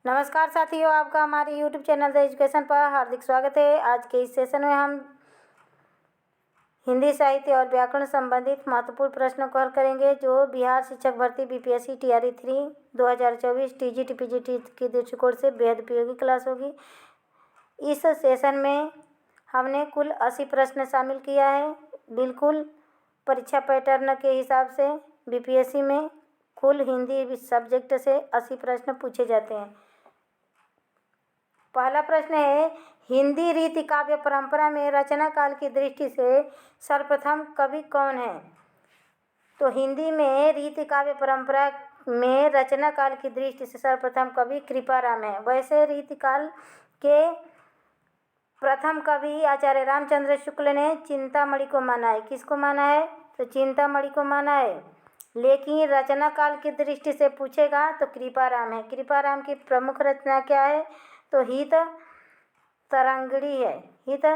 नमस्कार साथियों, आपका हमारे YouTube चैनल द एजुकेशन पर हार्दिक स्वागत है। आज के इस सेशन में हम हिंदी साहित्य और व्याकरण संबंधित महत्वपूर्ण प्रश्नों को हल करेंगे, जो बिहार शिक्षक भर्ती बीपीएससी टीआरई 3 2024 टीजीटी पीजीटी के दृष्टिकोण से बेहद उपयोगी क्लास होगी। इस सेशन में हमने कुल 80 प्रश्न शामिल किया है। बिल्कुल परीक्षा पैटर्न के हिसाब से बीपीएससी में कुल हिंदी सब्जेक्ट से 80 प्रश्न पूछे जाते हैं। पहला प्रश्न है, हिंदी रीति काव्य परंपरा में रचना काल की दृष्टि से सर्वप्रथम कवि कौन है? तो हिंदी में रीति काव्य परंपरा में रचना काल की दृष्टि से सर्वप्रथम कवि कृपाराम है। वैसे रीति काल के प्रथम कवि आचार्य रामचंद्र शुक्ल ने चिंतामणि को माना है। किसको माना है? तो चिंतामणि को माना है। लेकिन रचना काल की दृष्टि से पूछेगा तो कृपाराम है। कृपाराम की प्रमुख रचना क्या है? तो हित तरंगिणी है। हित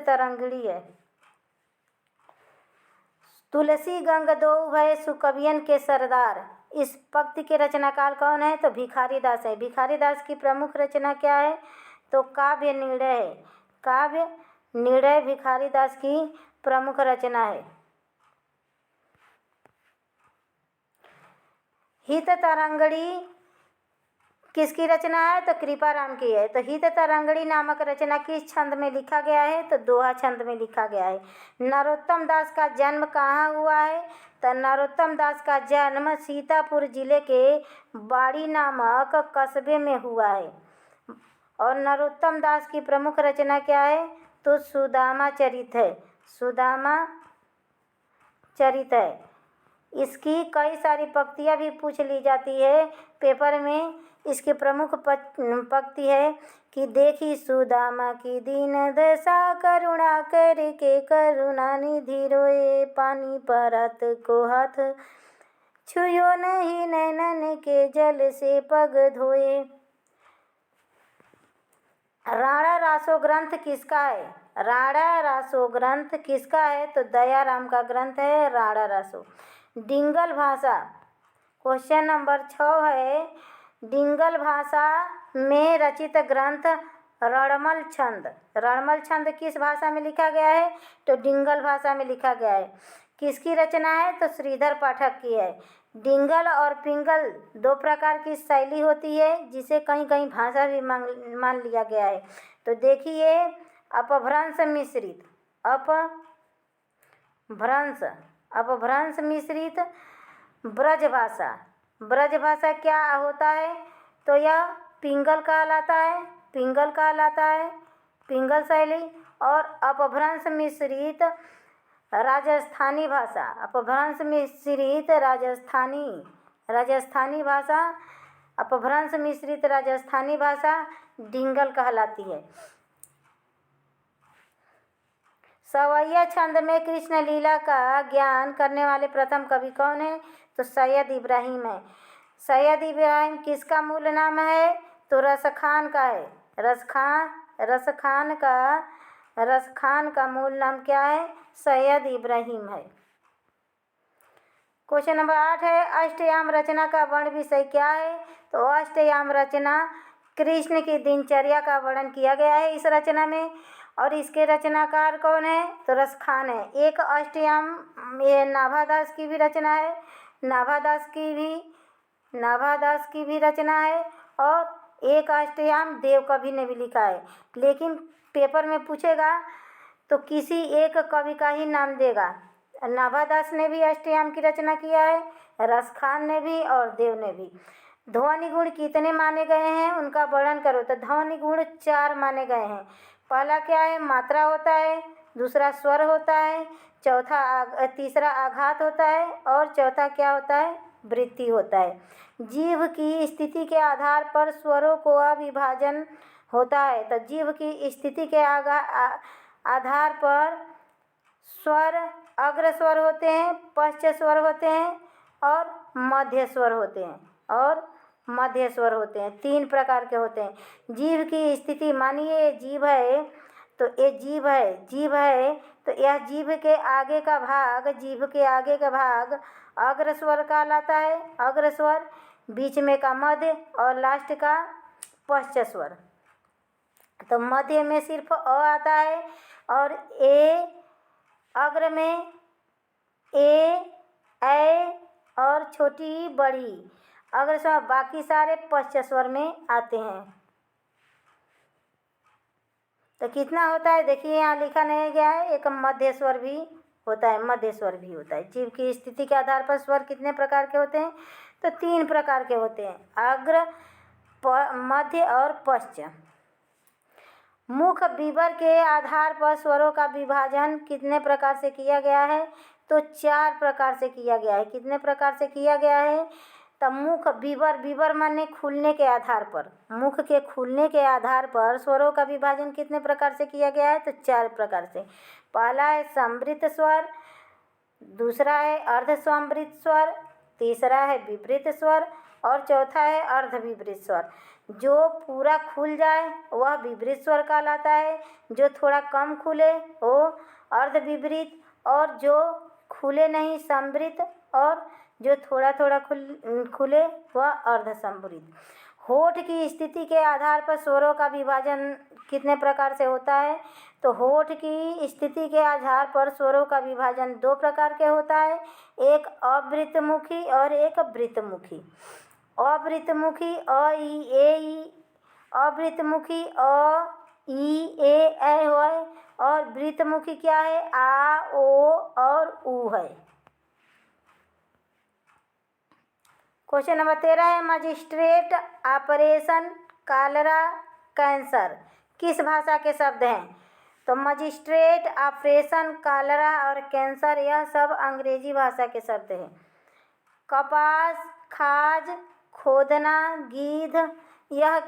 तरंगिणी है। तुलसी गंग दो भय सुकवियन के सरदार, इस पंक्ति के रचनाकार कौन है? तो भिखारी दास है। भिखारी दास की प्रमुख रचना क्या है? तो काव्य निर्णय है। काव्य निर्णय भिखारी दास की प्रमुख रचना है। हित तरंगिणी किसकी रचना है? तो कृपाराम की है। तो हित तरंगिणी नामक रचना किस छंद में लिखा गया है? तो दोहा छंद में लिखा गया है। नरोत्तम दास का जन्म कहाँ हुआ है? तो नरोत्तम दास का जन्म सीतापुर जिले के बाड़ी नामक कस्बे में हुआ है। और नरोत्तम दास की प्रमुख रचना क्या है? तो सुदामा चरित है। सुदामा चरित है। इसकी कई सारी पंक्तियाँ भी पूछ ली जाती है पेपर में। इसकी प्रमुख पंक्ति है कि देखी सुदामा की दीन दशा, करुणा करके करुणा निधि रोए, पानी परत को हाथ छुयो नहीं, नैनन के जल से पग धोए। राणा रासो ग्रंथ किसका है? राणा रासो ग्रंथ किसका है? तो दयाराम का ग्रंथ है राणा रासो। डिंगल भाषा, क्वेश्चन नंबर 6 है, डिंगल भाषा में रचित ग्रंथ रणमल छंद। रणमल छंद किस भाषा में लिखा गया है? तो डिंगल भाषा में लिखा गया है। किसकी रचना है? तो श्रीधर पाठक की है। डिंगल और पिंगल दो प्रकार की शैली होती है, जिसे कहीं कहीं भाषा भी मान लिया गया है। तो देखिए, अपभ्रंश मिश्रित, अपभ्रंश मिश्रित ब्रज भाषा। ब्रज भाषा क्या होता है? तो यह पिंगल कहलाता है। पिंगल कहलाता है, पिंगल शैली। और अपभ्रंश मिश्रित राजस्थानी भाषा, अपभ्रंश मिश्रित राजस्थानी भाषा, अपभ्रंश मिश्रित राजस्थानी भाषा डिंगल कहलाती है। सवैया छंद में कृष्ण लीला का ज्ञान करने वाले प्रथम कवि कौन है? तो सैयद इब्राहिम है। सैयद इब्राहिम किसका मूल नाम है? तो रसखान का है। रसखान का मूल नाम क्या है? सैयद इब्राहिम है। क्वेश्चन नंबर 8 है, अष्टयाम रचना का वर्ण विषय क्या है? तो अष्टयाम रचना कृष्ण की दिनचर्या का वर्णन किया गया है इस रचना में। और इसके रचनाकार कौन है? तो रसखान है। एक अष्टयाम ये नाभादास की भी रचना है। नाभादास की भी रचना है। और एक अष्टयाम देव कवि ने भी लिखा है। लेकिन पेपर में पूछेगा तो किसी एक कवि का ही नाम देगा। नाभादास ने भी अष्टयाम की रचना किया है, रसखान ने भी और देव ने भी। ध्वनि गुण कितने माने गए हैं, उनका वर्णन करो। तो ध्वनि गुण 4 माने गए हैं। पहला क्या है? मात्रा होता है, दूसरा स्वर होता है, तीसरा आघात होता है, और चौथा क्या होता है? वृत्ति होता है। जीभ की स्थिति के आधार पर स्वरों को अविभाजन होता है। तो जीभ की स्थिति के आधार पर स्वर अग्र स्वर होते हैं, पश्च स्वर होते हैं और मध्य स्वर होते हैं। 3 प्रकार के होते हैं। जीभ की स्थिति, मानिए जीभ है तो तो यह जीभ के आगे का भाग अग्र स्वर कहलाता है, अग्र स्वर, बीच में का मध्य और लास्ट का पश्च स्वर। तो मध्य में सिर्फ अ आता है और अग्र में ए और छोटी बड़ी अग्र स्वर, बाकी सारे पश्च स्वर में आते हैं। तो कितना होता है देखिए, यहाँ लिखा नहीं गया है। एक मध्य स्वर भी होता है, मध्य स्वर भी होता है। जीव की स्थिति के आधार पर स्वर कितने प्रकार के होते हैं? तो 3 प्रकार के होते हैं, अग्र, मध्य और पश्च। मुख विवर के आधार पर स्वरों का विभाजन कितने प्रकार से किया गया है? तो 4 प्रकार से किया गया है। कितने प्रकार से किया गया है? तो मुख विवर माने खुलने के आधार पर, मुख के खुलने के आधार पर स्वरों का विभाजन कितने प्रकार से किया गया है? तो 4 प्रकार से। पहला है संवृत स्वर, दूसरा है अर्ध संवृत स्वर, तीसरा है विवृत स्वर और चौथा है अर्ध विवृत स्वर। जो पूरा खुल जाए वह विवृत स्वर कहलाता है, जो थोड़ा कम खुले वो अर्ध विवृत, और जो खुले नहीं संवृत, और जो थोड़ा थोड़ा खुले वह अर्ध संवृत। होठ की स्थिति के आधार पर स्वरों का विभाजन कितने प्रकार से होता है? तो होठ की स्थिति के आधार पर स्वरों का विभाजन 2 प्रकार के होता है, एक अवृतमुखी और एक वृतमुखी। अवृतमुखी अ ई ए ई, अवृतमुखी अ ई ए ऐ है, और वृतमुखी क्या है? आ ओ और ऊ है। क्वेश्चन नंबर 13 है, मजिस्ट्रेट ऑपरेशन कॉलरा कैंसर किस भाषा के शब्द हैं? तो मजिस्ट्रेट, ऑपरेशन कॉलरा और कैंसर यह सब अंग्रेजी भाषा के शब्द हैं। कपास, खाज, खोदना, गीध यह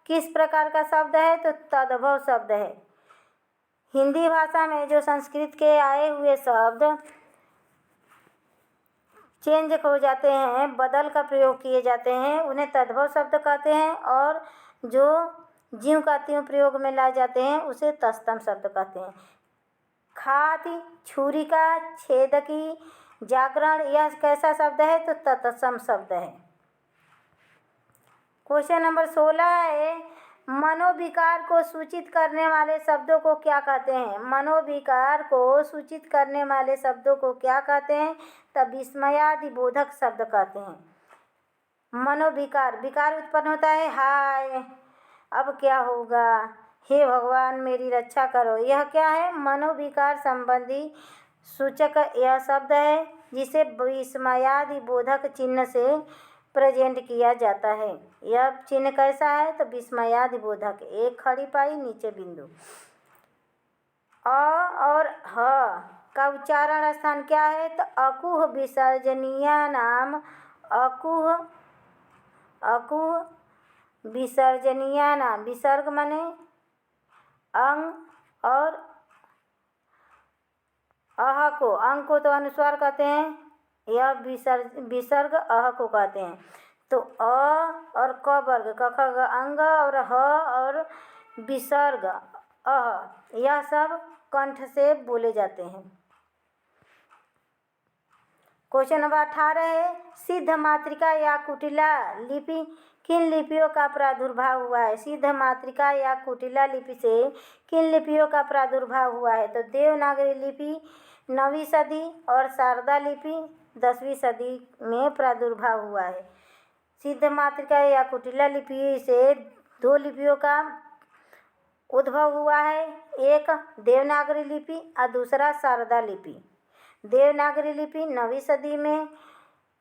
किस प्रकार का शब्द है? तो तद्भव शब्द है। हिंदी भाषा में जो संस्कृत के आए हुए शब्द चेंज हो जाते हैं, बदल का प्रयोग किए जाते हैं, उन्हें तद्भव शब्द कहते हैं, और जो ज्यों का त्यों प्रयोग में लाए जाते हैं उसे तत्सम शब्द कहते हैं। खाति, छुरिका, छेदकी, जागरण यह कैसा शब्द है? तो तत्सम शब्द है। क्वेश्चन नंबर 16 है, मनोविकार को सूचित करने वाले शब्दों को क्या कहते हैं? मनोविकार को सूचित करने वाले शब्दों को क्या कहते हैं? तब विस्मयादि बोधक शब्द कहते हैं। मनोविकार, विकार उत्पन्न होता है, हाय अब क्या होगा, हे भगवान मेरी रक्षा करो, यह क्या है? मनोविकार संबंधी सूचक यह शब्द है जिसे विस्मयादि बोधक चिन्ह से प्रेजेंट किया जाता है। यह चिन्ह कैसा है? तो विस्मयादि बोधक, एक खड़ी पाई नीचे बिंदु। अ और ह का उच्चारण स्थान क्या है? तो अकुह विसर्जनीय नाम, अकुह विसर्जनीय नाम। विसर्ग माने अंग और अह को, अंग को तो अनुस्वार कहते हैं, यह विसर्ग अह को कहते हैं। तो अ और क वर्ग, क ख ग अंग और ह और विसर्ग अह यह सब कंठ से बोले जाते हैं। क्वेश्चन नंबर 18 है, सिद्ध मातृका या कुटिला लिपि किन लिपियों का प्रादुर्भाव हुआ है? सिद्ध मातृका या कुटिला लिपि से किन लिपियों का प्रादुर्भाव हुआ है? तो देवनागरी लिपि 9वीं सदी और शारदा लिपि 10वीं सदी में प्रादुर्भाव हुआ है। सिद्ध मातृका या कुटिला लिपि से 2 लिपियों का उद्भव हुआ है, एक देवनागरी लिपि और दूसरा शारदा लिपि। देवनागरी लिपि 9वीं सदी में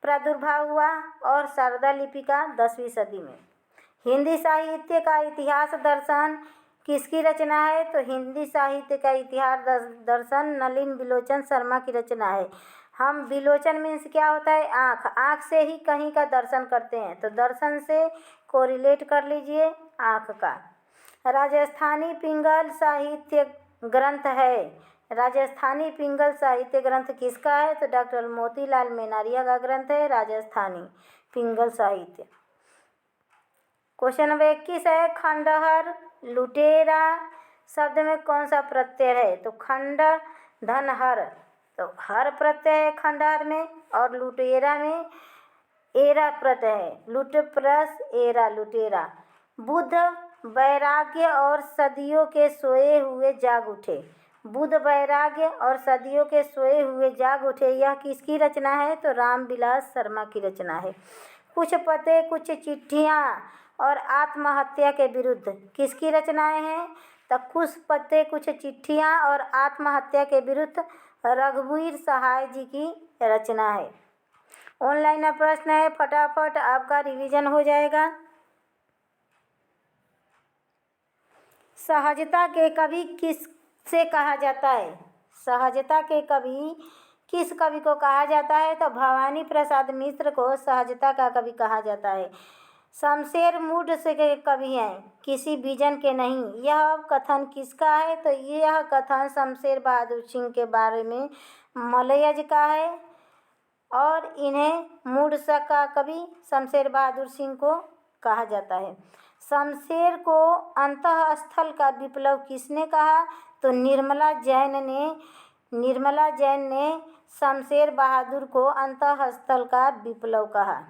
प्रादुर्भाव हुआ और शारदा लिपि का 10वीं सदी में। हिंदी साहित्य का इतिहास दर्शन किसकी रचना है? तो हिंदी साहित्य का इतिहास दर्शन नलिन बिलोचन शर्मा की रचना है। हम बिलोचन मीन्स क्या होता है? आँख, आँख से ही कहीं का दर्शन करते हैं, तो दर्शन से कोरिलेट कर लीजिए आँख का। राजस्थानी पिंगल साहित्य ग्रंथ है, राजस्थानी पिंगल साहित्य ग्रंथ किसका है? तो डॉक्टर मोतीलाल मेनारिया का ग्रंथ है राजस्थानी पिंगल साहित्य। क्वेश्चन नंबर 21 है, खंडहर लुटेरा शब्द में कौन सा प्रत्यय है? तो खंड धनहर, तो हर प्रत्यय है खंडहर में, और लुटेरा में एरा प्रत्यय है, लुट प्लस एरा लुटेरा। बुध वैराग्य और सदियों के सोए हुए जाग उठे, बुध वैराग्य और सदियों के सोए हुए जाग उठे, यह किसकी रचना है? तो रामविलास शर्मा की रचना है। कुछ पते कुछ चिट्ठियाँ और आत्महत्या के विरुद्ध किसकी रचनाएं हैं? तो कुछ पते कुछ चिट्ठियाँ और आत्महत्या के विरुद्ध रघुवीर सहाय जी की रचना है। ऑनलाइन में प्रश्न है, फटाफट आपका रिवीजन हो जाएगा। सहजता के कवि किससे कहा जाता है? सहजता के कवि किस कवि को कहा जाता है? तो भवानी प्रसाद मिश्र को सहजता का कवि कहा जाता है। शमशेर मूड से के कवि हैं, किसी विजन के नहीं, यह कथन किसका है? तो यह कथन शमशेर बहादुर सिंह के बारे में मलयज का है, और इन्हें मूडसा का कवि शमशेर बहादुर सिंह को कहा जाता है। शमशेर को अंतःस्थल का विप्लव किसने कहा? तो निर्मला जैन ने शमशेर बहादुर को अंतःस्थल का विप्लव कहा।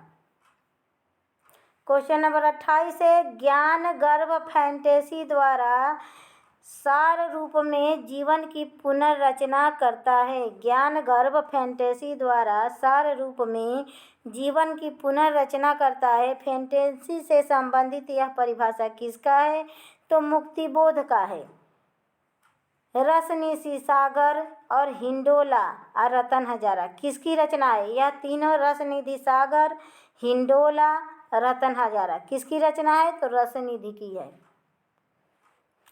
क्वेश्चन नंबर 28 है, ज्ञान गर्भ फैंटेसी द्वारा सार रूप में जीवन की पुनर्रचना करता है। ज्ञान गर्भ फैंटेसी द्वारा सार रूप में जीवन की पुनर्रचना करता है। फैंटेसी से संबंधित यह परिभाषा किसका है? तो मुक्तिबोध का है। रसनिधि सागर और हिंडोला और रतन हजारा किसकी रचना है? यह तीनों रसनिधि सागर, हिंडोला, रतन हजारा किसकी रचना है? तो रसनिधि की है।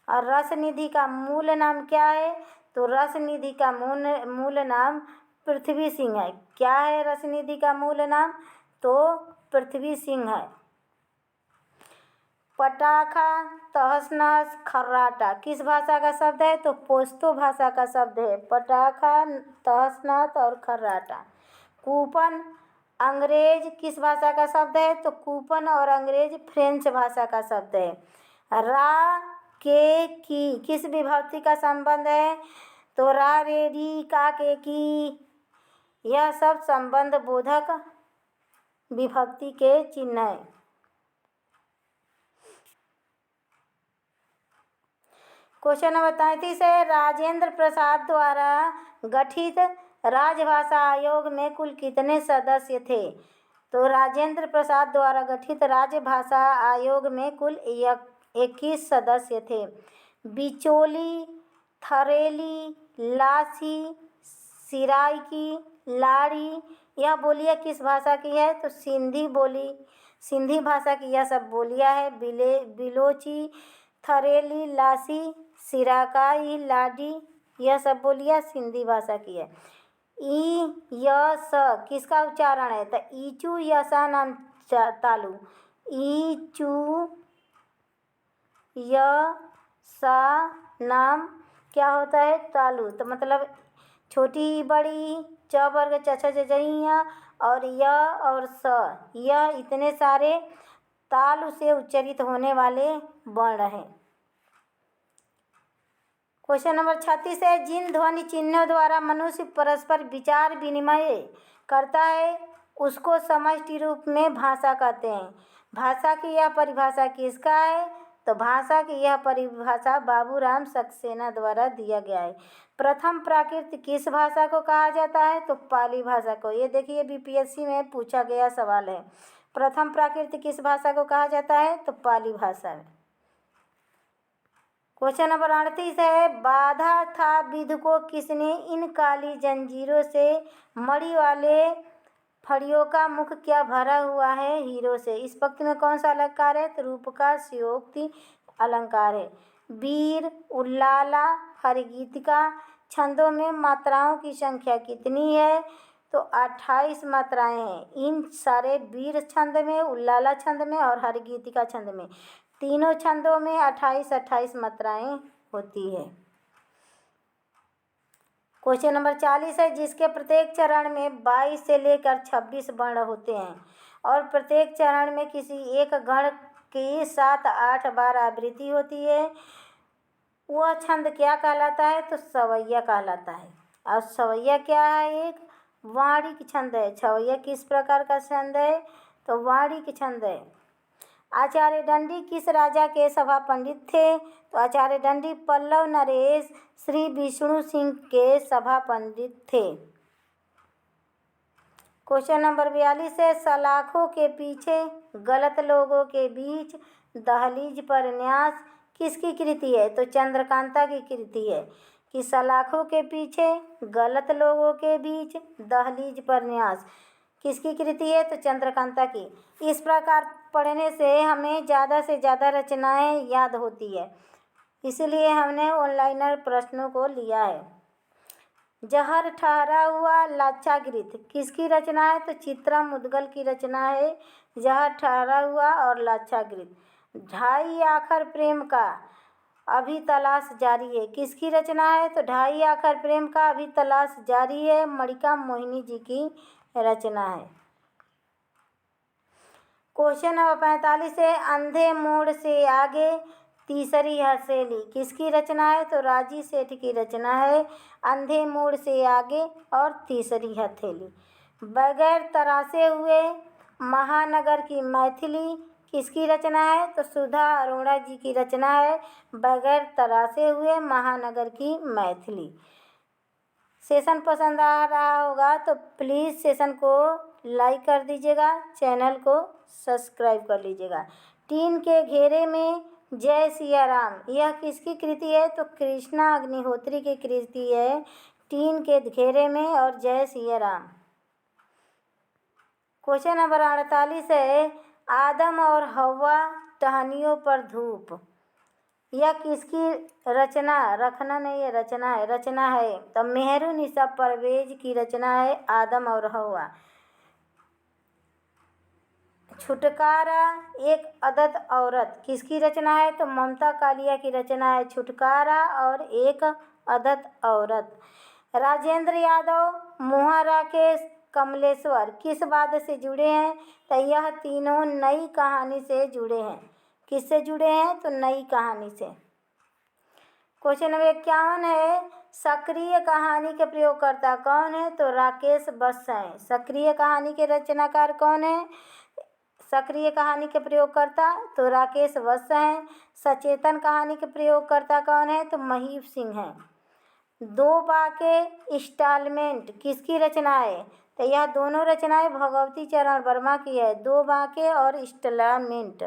और रसनिधि का मूल नाम क्या है? तो रसनिधि का मूल नाम पृथ्वी सिंह है। क्या है रसनिधि का मूल नाम? तो पृथ्वी सिंह है। पटाखा, तहस नहस, खर्राटा किस भाषा का शब्द है? तो पोस्तो भाषा का शब्द है। पटाखा, तहस नहस और खर्राटा। कूपन अंग्रेज किस भाषा का शब्द है? तो कूपन और अंग्रेज फ्रेंच भाषा का शब्द है। रा के की किस विभक्ति का संबंध है? तो रा रे री का के की, यह सब संबंध बोधक विभक्ति के चिन्ह है। क्वेश्चन नंबर 33 है, राजेंद्र प्रसाद द्वारा गठित राजभाषा आयोग में कुल कितने सदस्य थे? तो राजेंद्र प्रसाद द्वारा गठित राजभाषा आयोग में कुल 21 सदस्य थे। बिचौली, थरेली, लासी, सिराइकी, लाड़ी, यह बोलियाँ किस भाषा की है? तो सिंधी भाषा की यह सब बोलियाँ है। बिलोची, थरेली, लासी, सिराकाई, लाडी, यह सब बोलियाँ सिंधी भाषा की है। ई य स किसका उच्चारण है? तो ईचू यसा नाम तालु, ईचू य सा नाम क्या होता है? तालु। तो मतलब छोटी बड़ी, च वर्ग च छ जइया और य और स, यह इतने सारे तालु से उच्चरित होने वाले वर्ण हैं। क्वेश्चन नंबर 36 है, जिन ध्वनि चिन्हों द्वारा मनुष्य परस्पर विचार विनिमय करता है उसको समष्टि रूप में भाषा कहते हैं। भाषा की यह परिभाषा किसका है? तो भाषा की यह परिभाषा बाबूराम सक्सेना द्वारा दिया गया है। प्रथम प्राकृत किस भाषा को कहा जाता है? तो पाली भाषा को। ये देखिए बीपीएससी में पूछा गया सवाल है। प्रथम प्राकृत किस भाषा को कहा जाता है? तो पाली भाषा में। क्वेश्चन नंबर 38 है, बाधा था विधु को किसने, इन काली जंजीरों से मणि वाले फड़ियों का मुख क्या भरा हुआ है हीरो से। इस पंक्ति में कौन सा अलंकार है? तो रूप का स्योक्ति अलंकार है। वीर, उल्लाला, हरिगीतिका छंदों में मात्राओं की संख्या कितनी है? तो 28 मात्राएं हैं। इन सारे वीर छंद में, उल्लाला छंद में और हरिगीतिका छंद में, तीनों छंदों में 28-28 मात्राएं होती है। क्वेश्चन नंबर 40 है, जिसके प्रत्येक चरण में 22 से लेकर 26 वर्ण होते हैं और प्रत्येक चरण में किसी एक गण की 7-8 बार आवृत्ति होती है, वह छंद क्या कहलाता है? तो सवैया कहलाता है। और छवैया क्या है? एक वाणिक छंद है। छवैया किस प्रकार का छंद है? तो वाणिक छंद है। आचार्य दंडी किस राजा के सभा पंडित थे? तो आचार्य दंडी पल्लव नरेश श्री विष्णु सिंह के सभा पंडित थे। क्वेश्चन नंबर 42 है, सलाखों के पीछे गलत लोगों के बीच दहलीज पर न्यास किसकी कृति है? तो चंद्रकांता की कृति है। कि सलाखों के पीछे गलत लोगों के बीच दहलीज पर न्यास किसकी कृति है? तो चंद्रकांता की। इस प्रकार पढ़ने से हमें ज़्यादा से ज़्यादा रचनाएं याद होती है, इसलिए हमने ऑनलाइनर प्रश्नों को लिया है। जहर ठहरा हुआ लाक्षागृत किसकी रचना है? तो चित्रा मुदगल की रचना है जहर ठहरा हुआ और लाक्षागृत। ढाई आखर प्रेम का अभी तलाश जारी है किसकी रचना है? तो ढाई आखर प्रेम का अभी तलाश जारी है मणिका मोहिनी जी की रचना है। क्वेश्चन नंबर 45 है, अंधे मोड़ से आगे तीसरी हथेली किसकी रचना है? तो राजी सेठ की रचना है अंधे मोड़ से आगे और तीसरी हथेली। बगैर तरासे हुए महानगर की मैथिली किसकी रचना है? तो सुधा अरोड़ा जी की रचना है बगैर तरासे हुए महानगर की मैथिली। सेशन पसंद आ रहा होगा तो प्लीज़ सेशन को लाइक कर दीजिएगा, चैनल को सब्सक्राइब कर लीजिएगा। टीन के घेरे में जय सिया राम यह किसकी कृति है? तो कृष्णा अग्निहोत्री की कृति है टीन के घेरे में और जय सिया राम। क्वेश्चन नंबर 48 है, आदम और हव्वा टहनियों पर धूप यह किसकी रचना? रखना नहीं है, रचना है। रचना है तो मेहरुनिसा परवेज की रचना है आदम और हव्वा। छुटकारा एक अदद औरत किसकी रचना है? तो ममता कालिया की रचना है छुटकारा और एक अदद औरत। राजेंद्र यादव, मोहन राकेश, कमलेश्वर किस वाद से जुड़े हैं? तो यह तीनों नई कहानी से जुड़े हैं। किससे जुड़े हैं? तो नई कहानी से। क्वेश्चन नंबर 51 है, सक्रिय कहानी के प्रयोगकर्ता कौन है? तो राकेश बस हैं। सक्रिय कहानी के रचनाकार कौन है? सक्रिय कहानी के प्रयोगकर्ता तो राकेश वत्स हैं। सचेतन कहानी के प्रयोगकर्ता कौन है? तो महीप सिंह हैं। दो बाके इंस्टॉलमेंट किसकी रचना है? तो यह दोनों रचनाएं भगवती चरण वर्मा की है। दो बाके और इंस्टॉलमेंट।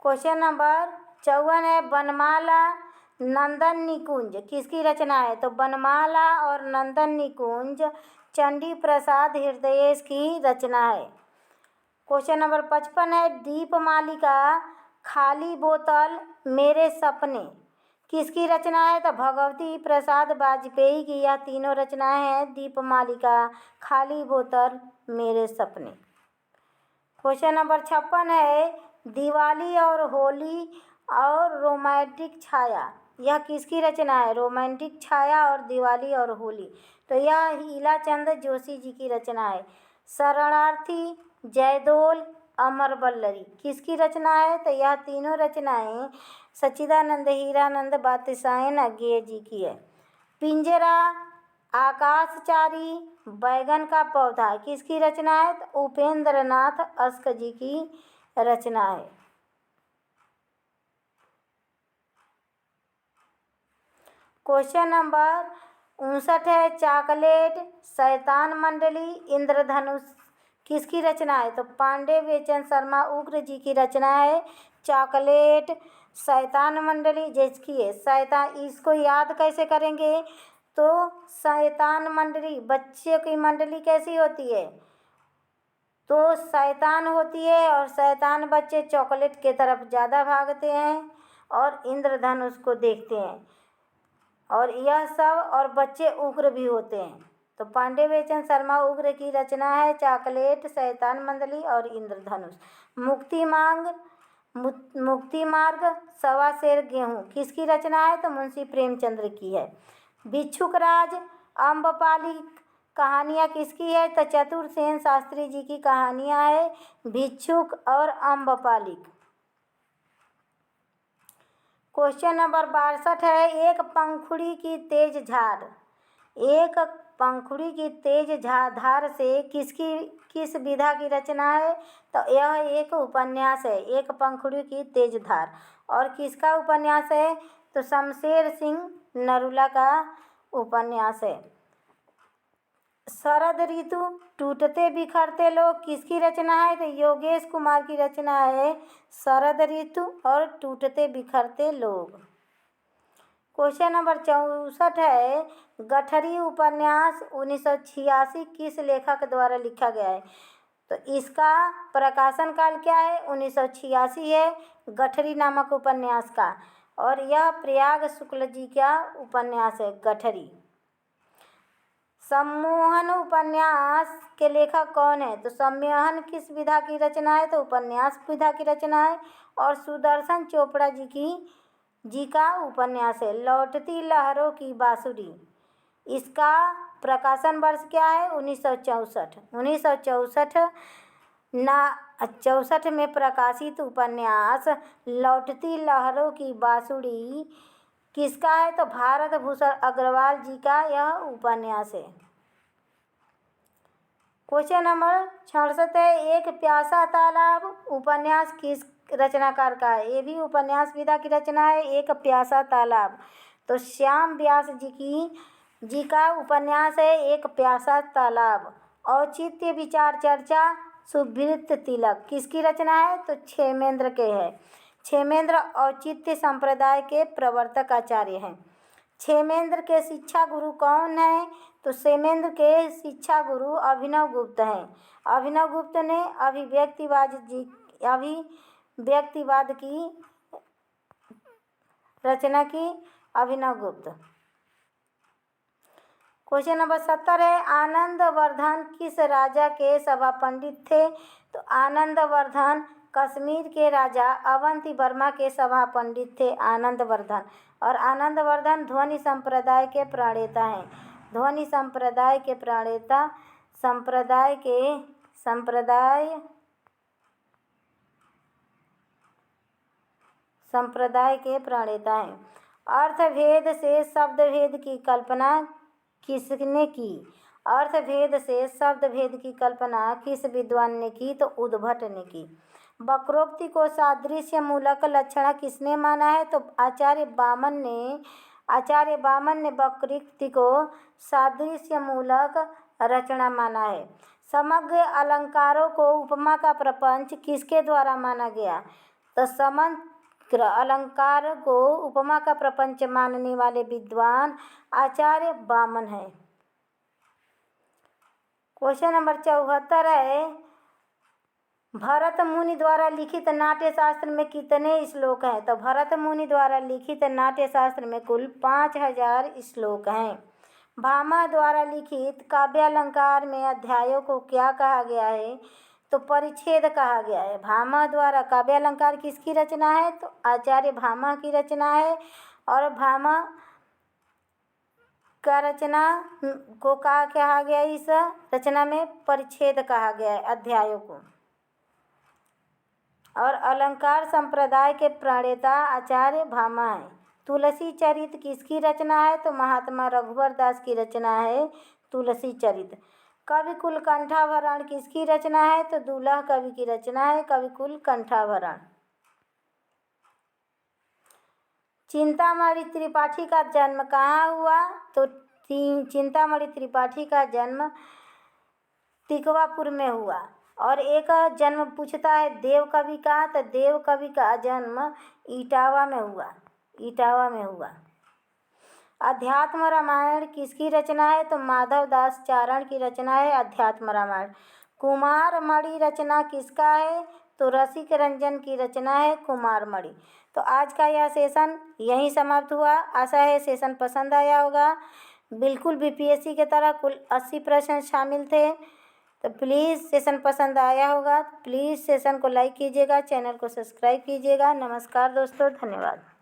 क्वेश्चन नंबर 54 है, बनमाला नंदन निकुंज किसकी रचना है? तो बनमाला और नंदन निकुंज चंडी प्रसाद हृदयेश की रचना है। क्वेश्चन नंबर 55 है, दीपमालिका खाली बोतल मेरे सपने किसकी रचना है? तो भगवती प्रसाद वाजपेयी की यह तीनों रचनाएं हैं दीपमालिका, खाली बोतल, मेरे सपने। क्वेश्चन नंबर 56 है, दिवाली और होली और रोमांटिक छाया यह किसकी रचना है? रोमांटिक छाया और दिवाली और होली तो यह हीलाचंद जोशी जी की रचना है। शरणार्थी, जयदोल, अमर बल्लरी किसकी रचना है? तो यह तीनों रचनाएं सच्चिदानंद हीरानंद बातिशायन अज्ञेय जी की है। पिंजरा, आकाशचारी, बैगन का पौधा किसकी रचना है? तो उपेंद्र नाथ अस्क जी की रचना है। क्वेश्चन नंबर 59 है, चॉकलेट, शैतान मंडली, इंद्रधनुष किसकी रचना है? तो पांडे बेचन शर्मा उग्र जी की रचना है चॉकलेट, शैतान मंडली जिसकी है शैतान। इसको याद कैसे करेंगे? तो शैतान मंडली, बच्चे की मंडली कैसी होती है? तो शैतान होती है और शैतान बच्चे चॉकलेट के तरफ ज़्यादा भागते हैं और इंद्रधनुष को देखते हैं और यह सब और बच्चे उग्र भी होते हैं। तो पांडे बेचन शर्मा उग्र की रचना है चॉकलेट, शैतान मंडली और इंद्रधनुष। मुक्ति मार्ग, सवा शेर गेहूँ किसकी रचना है? तो मुंशी प्रेमचंद्र की है। भिक्षुक राज, अम्बपाली कहानियाँ किसकी है? तो चतुरसेन शास्त्री जी की कहानियाँ है, भिक्षुक और अम्बपालिक। क्वेश्चन नंबर 62 है, एक पंखुड़ी की तेज झाड़। एक पंखुड़ी की तेज धार से किस विधा की रचना है? तो यह एक उपन्यास है, एक पंखुड़ी की तेज धार। और किसका उपन्यास है? तो शमशेर सिंह नरूला का उपन्यास है। शरद ऋतु, टूटते बिखरते लोग किसकी रचना है? तो योगेश कुमार की रचना है शरद ऋतु और टूटते बिखरते लोग। क्वेश्चन नंबर 64 है, गठरी उपन्यास 1986 किस लेखक द्वारा लिखा गया है? तो इसका प्रकाशन काल क्या है? 1986 है गठरी नामक उपन्यास का, और यह प्रयाग शुक्ल जी का उपन्यास है गठरी। सम्मोहन उपन्यास के लेखक कौन है? तो सम्मोहन किस विधा की रचना है? तो उपन्यास विधा की रचना है। और सुदर्शन चोपड़ा जी का उपन्यास है लौटती लहरों की बांसुरी। इसका प्रकाशन वर्ष क्या है? 1964। 1964 में प्रकाशित उपन्यास लौटती लहरों की बांसुरी किसका है? तो भारत भूषण अग्रवाल जी का यह उपन्यास है। क्वेश्चन नंबर 66 है, एक प्यासा तालाब उपन्यास किस रचनाकार का है? ये भी उपन्यास विधा की रचना है, एक प्यासा तालाब। तो श्याम व्यास जी का उपन्यास है एक प्यासा तालाब। औचित्य विचार चर्चा सुवृत्त तिलक किसकी रचना है? तो क्षेमेंद्र के है। क्षेमेंद्र औचित्य संप्रदाय के प्रवर्तक आचार्य हैं। क्षेमेंद्र के शिक्षा गुरु कौन है? तो क्षेमेंद्र के शिक्षा गुरु अभिनव गुप्त हैं। अभिनव गुप्त ने अभिव्यक्तिवाद की रचना की, अभिनव गुप्त। क्वेश्चन नंबर 70 है, आनंदवर्धन किस राजा के सभा पंडित थे? तो आनंदवर्धन कश्मीर के राजा अवंती वर्मा के सभा पंडित थे आनंदवर्धन। और आनंदवर्धन ध्वनि संप्रदाय के प्रणेता हैं। ध्वनि संप्रदाय के प्रणेता संप्रदाय के प्रणेता हैं। अर्थभेद से शब्दभेद की कल्पना किसने की? अर्थभेद से शब्दभेद की कल्पना किस विद्वान ने की? तो उद्भट ने की। वक्रोक्ति को सादृश्य मूलक लक्षण किसने माना है? तो आचार्य बामन ने वक्रोक्ति को सादृश्य मूलक रचना माना है। समग्र अलंकारों को उपमा का प्रपंच किसके द्वारा माना गया? तो समग्र अलंकार को उपमा का प्रपंच मानने वाले विद्वान आचार्य बामन है। क्वेश्चन नंबर 74 है, भरत मुनि द्वारा लिखित नाट्य शास्त्र में कितने श्लोक हैं? तो भरत मुनि द्वारा लिखित नाट्य शास्त्र में कुल 5000 श्लोक हैं। भामा द्वारा लिखित काव्यालंकार में अध्यायों को क्या कहा गया है? तो परिच्छेद कहा गया है। भामा द्वारा काव्यालंकार किसकी रचना है? तो आचार्य भामा की रचना है। और भामा का रचना को कहा गया, इस रचना में परिच्छेद कहा गया है अध्यायों को। और अलंकार संप्रदाय के प्रणेता आचार्य भामा है। तुलसी चरित किसकी रचना है? तो महात्मा रघुवर दास की रचना है तुलसी चरित। कविकुल कंठाभरण किसकी रचना है? तो दूल्हा कवि की रचना है कविकुल कंठाभरण। चिंतामणि त्रिपाठी का जन्म कहाँ हुआ? तो चिंतामणि त्रिपाठी का जन्म तिकवापुर में हुआ। और एक जन्म पूछता है देव कवि का, तो देव कवि का जन्म इटावा में हुआ। अध्यात्म रामायण किसकी रचना है? तो माधव दास चारण की रचना है अध्यात्म रामायण। कुमारमणि रचना किसका है? तो रसिक रंजन की रचना है कुमारमणि। तो आज का यह सेशन यहीं समाप्त हुआ। आशा है सेशन पसंद आया होगा। बिल्कुल बीपीएससी के तरह कुल 80 प्रश्न शामिल थे। तो प्लीज़ सेशन पसंद आया होगा, प्लीज़ सेशन को लाइक कीजिएगा, चैनल को सब्सक्राइब कीजिएगा। नमस्कार दोस्तों, धन्यवाद।